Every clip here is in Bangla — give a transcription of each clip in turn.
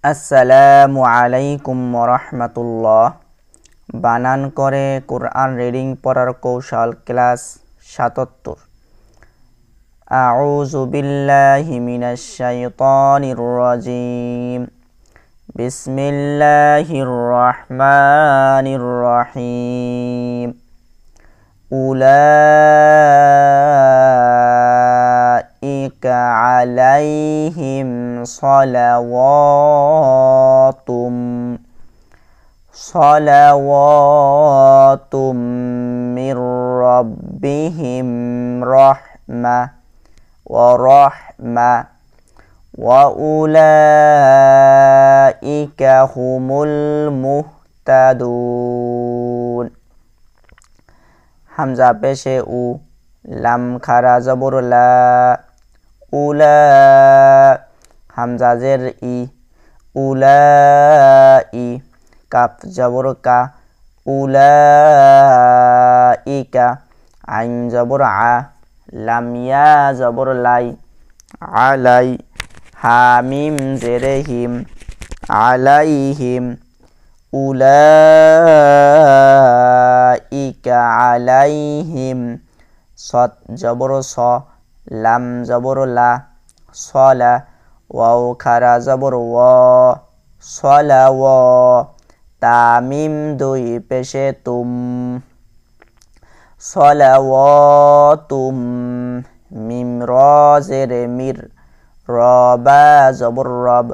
আসসালামু আলাইকুম ওয়া বানান করে কোরআন রিডিং পড়ার কৌশল ক্লাস ৭৭। আউযু বিল্লাহি মিনাশ শাইতানির রাজিম। বিসমিল্লাহির রহমানির রহিম। উলাইকা আলাইহিম صلوات من ربهم رحمة ورحمة وأولئك هم المهتدون। হামজা পেশে উ, লাম খারা জবর লা, উলা, হামজা জের ই, উলাই, কাফ জবর কা, উলাইকা, আইন জবর আ, লাম ইয়া জবর লাই, আলাই, হামিম জেরে হিম, আলাইহিম, উলাইকা আলাইহিম, সৎ জবর স, লাম জবর লা, সলা, ওয়াও খারা জবর ওয়া, সলা ওয়া, তামিম দুই পেশে তুম, সলাওয়াতুম, মিম র জেরে মির, রবা জবর রব,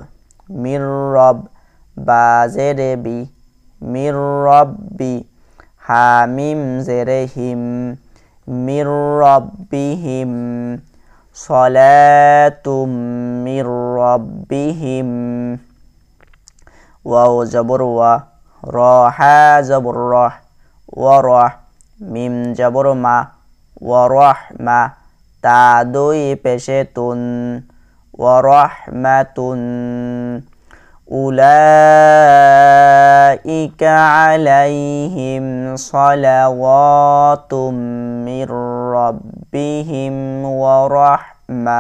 মির রব, বা জেরে বি, মির রব্বি, হামিম জেরে হিম, মির রব্বিহিম, সলাতুম মির রব্বিহিম, ওয়াও জবর ওয়া, রহা জবর রহ, ওয়ারহ, মিম জবর মা, ওয়ারহমা, তা দুই পেশে তুন, ওয়ারহমাতুন, উলাইকা আলাইহিম সালাওয়াতুম মির রাব্বিহিম ওয়া রাহমা,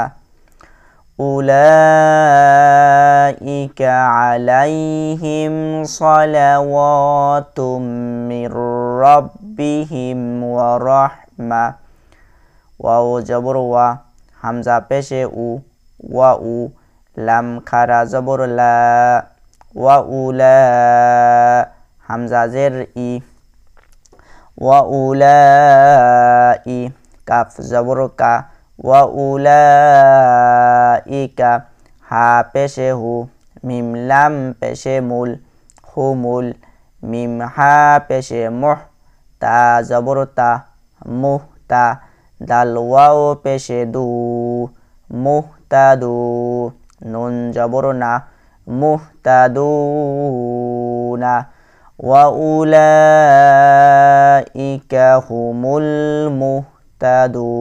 উলাইকা আলাইহিম সালাওয়াতুম মির রাব্বিহিম ওয়া রাহমা। ওয়াও জবর ওয়া, হামজা পেশে উ, ওয়া উ, লাম খারা জবর লা, ওয়া উলা, হামজা জের ই, ওয়া উলাই, কাফ জবর কা, ওয়া উলাইকা, হা পেশে হু, মিম লাম পেশে মুল, হুমুল, মিম হা পেশে মুহ, তা জবর তা, মুহ তা, দাল ওয়াও পেশে দু, মুহতাদু, নুন জবর না, মুহতাদুনা, ওয়া উলাইকা হুমুল মুহতাদুন।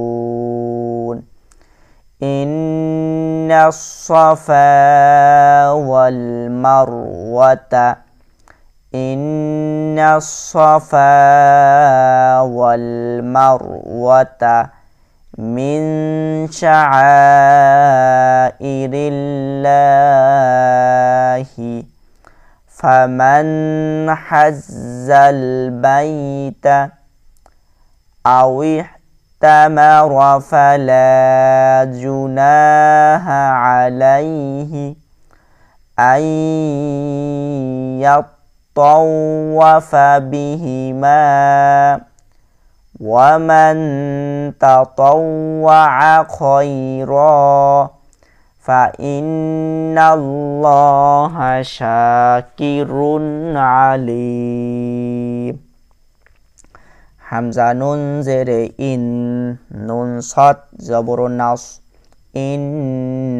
ইন্নাস সাফা ওয়াল মারওয়াতা, ইন্নাস সাফা ওয়াল মারওয়াতা মিন শাআইরিল্লাহি ফামান হাজ্জাল বাইতা আও ইহতামারা ফালা জুনাহা আলাইহি আন ইয়াত্তাওয়াফা বিহিমা ومن تطوع خيرا فإن الله شاكر عليم। হামজা নুন জেরে ইন, নুন সৎ জবর নাস, ইন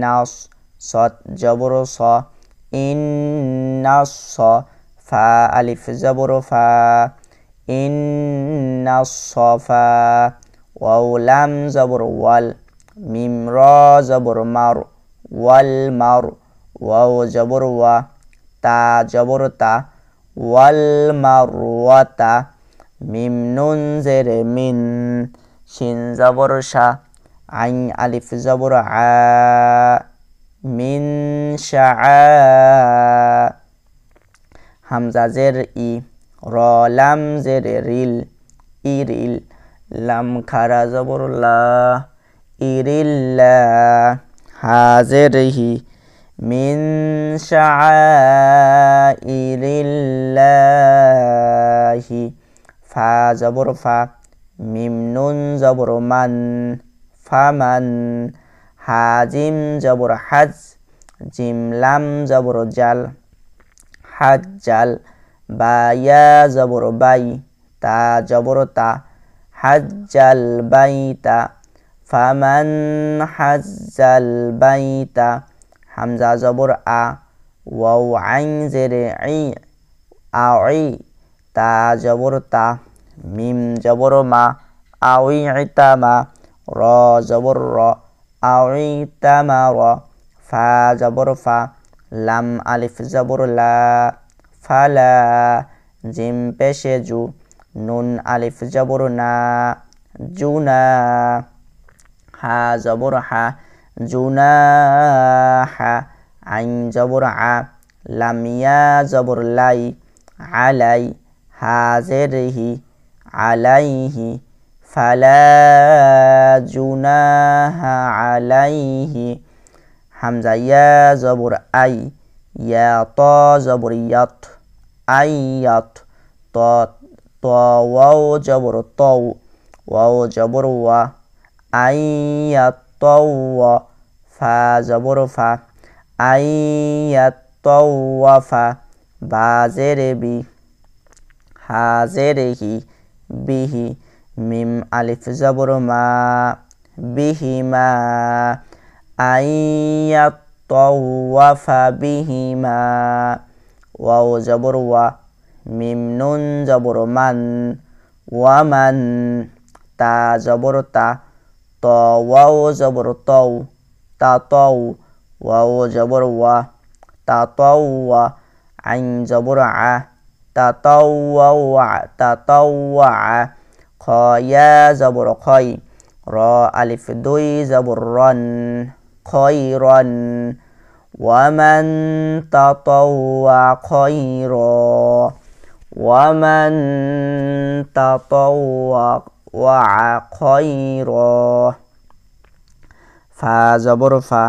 নাস, সৎ জবর স, ইন নাস, ফা আলিফ জবর ফা, ইন্নাস সাফা, ওয়াও লাম জবর ওয়াল, মিম র জবর মার, ওয়াল মার, ওয়াও জবর ওয়া, তা জবর তা, ওয়াল মারওয়াতা, মিম নুন জেরে মিন, শিন জবর শা, আইন আলিফ জবর আ, মিন শাআ হামজা জের ই র লাম জের রিল ইরিল লাম খারা জবর লা ইরিল্লা হা জের হি মিন শাআইরিল্লাহি ফা জবর ফা মিম নুন জবর মান ফামান হাজিম জবর হাজ জিম লাম জবর জাল হাজ্জাল বায়া জবর বাই তা জবর তা হাজ্জাল বাইতা ফামান হাজ্জাল বাইতা হামজা জবর আ ওয়াও আইন জেরে ই আই তা জবর তা মিম জবর মা আউই ইতামা র জবর র আউই তামা র ফা জবর ফা লাম আলিফ জবর লা ফালা জিম পেশে জু নুন আলিফ জবর না জুনা হা জবর হা জুনাহা আইন জবর আ লাম ইয়া জবর লাই আলাই হা জের হি আলাইহি ফালা জুনাহা আলাইহি হামজা ইয়া জবর আই ইয়া ত জবর ইয়াত আইয়াত ত ত ওয়াও জবর তও ওয়াও জবর ওয়া আইয়াত তওয়া ফা জবর ফা আইয়াত তওয়াফা বা জেরে বি হা জেরে হি বিহি মিম আলিফ জবর মা বিহিমা আইয়াত তওয়াফা বিহিমা ওয়াও জবর ওয়া মিম নুন জবর মান ওয়ামান তা জবর তা ত ওয়াও জবর তও তা তও ওয়াও জবর ওয়া তা তওয়া আইন জবর আ তা তওয়া তা তওয়া খ ইয়া জবর খই র আলিফ দুই জবর রন খয়রন ওয়ামান তাতাওয়া খয়রা ওয়ামান তাতাওয়া খয়রা ফা জবর ফা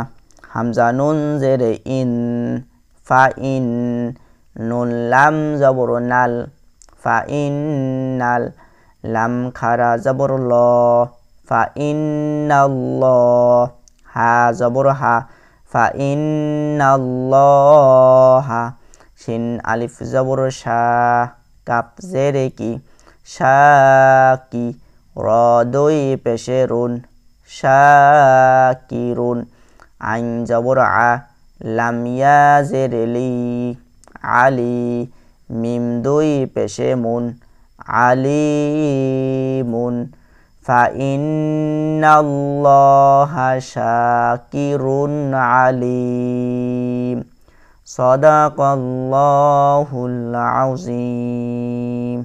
হামজা নুন জেরে ইন ফা ইন নুন লাম জবর নাল ফা ইন নাল লাম খারা জবর ল ফা ইন্নাল্লাহ হা জবর হা ফা ইন্নাল্লাহা শিন আলিফ জবর শা কাপ জেরে কি শাকি র দুই পেশে রুন শাকিরুন আইন জবর আ লাম ইয়া জেরে লি আলি মিম দুই পেশে মুন আলিমুন ফা ইন্নাল্লাহা শাকিরুন আলিম সাদাকাল্লাহুল আযীম।